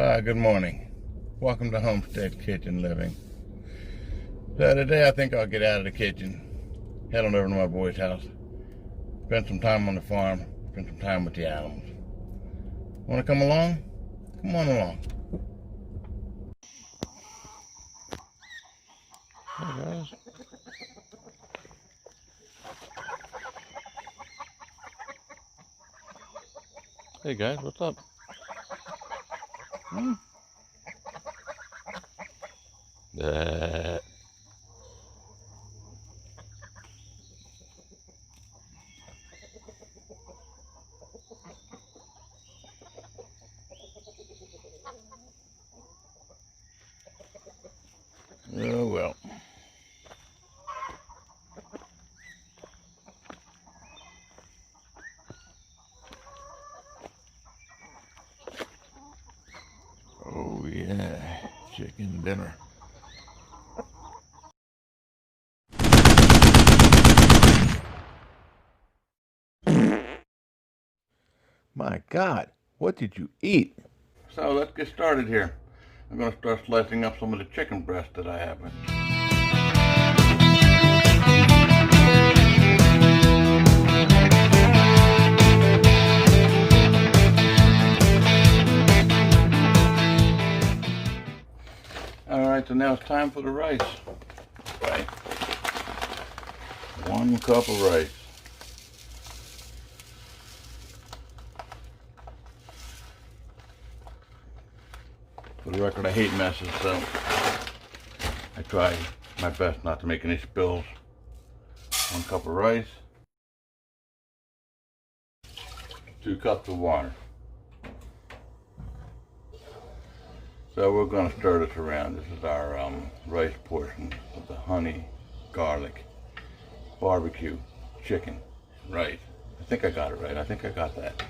Good morning. Welcome to Homestead Kitchen Living. So today I think I'll get out of the kitchen, head on over to my boy's house, spend some time on the farm, spend some time with the animals. Want to come along? Come on along. Hey guys. Hey guys, what's up? Oh well. Oh yeah, chicken dinner. My God, what did you eat? So let's get started here. I'm going to start slicing up some of the chicken breast that I have. Alright, so now it's time for the rice. Okay. 1 cup of rice. For the record, I hate messes, so I try my best not to make any spills. 1 cup of rice. 2 cups of water. So we're going to stir this around. This is our rice portion of the honey, garlic, barbecue, chicken, rice. I think I got it right. I think I got that.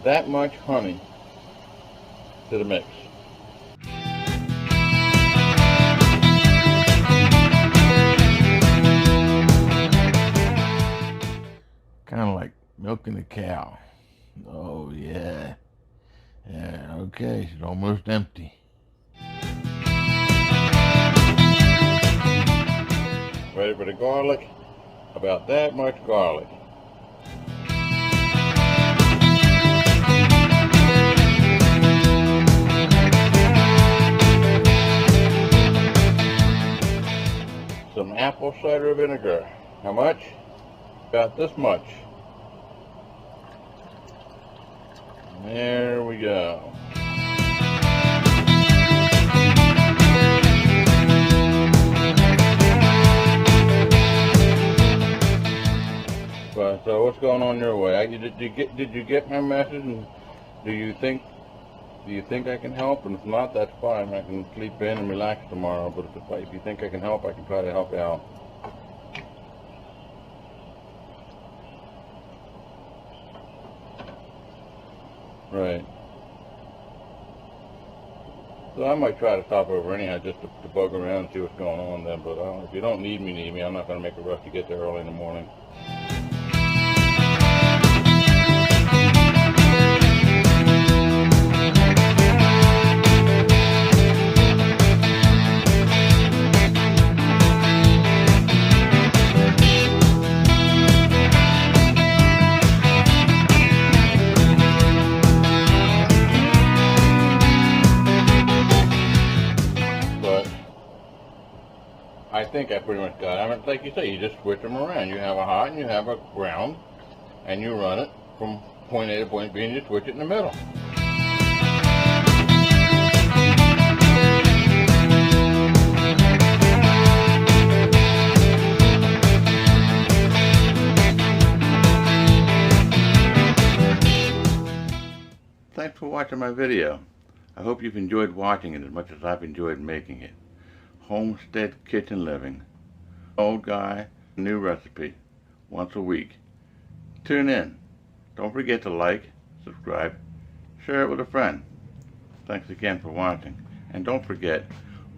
That much honey to the mix. Kind of like milking a cow. Oh yeah. Yeah, okay, she's almost empty. Ready for the garlic? About that much garlic. Some apple cider vinegar. How much? About this much. There we go. So what's going on your way? Did you get my message? And do you think I can help? And if not, that's fine. I can sleep in and relax tomorrow. But if you think I can help, I can try to help you out. Right. So I might try to stop over anyhow, just to bug around and see what's going on then. But if you don't need me. I'm not going to make a rush to get there early in the morning. I think I pretty much got it. Like you say, you just switch them around. You have a hot and you have a ground, and you run it from point A to point B, and you switch it in the middle. Thanks for watching my video. I hope you've enjoyed watching it as much as I've enjoyed making it. Homestead kitchen living. Old guy, new recipe, once a week. Tune in. Don't forget to like, subscribe, share it with a friend. Thanks again for watching. And don't forget,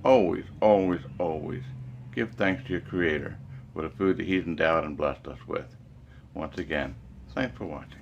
always, always, always give thanks to your Creator for the food that He's endowed and blessed us with. Once again, thanks for watching.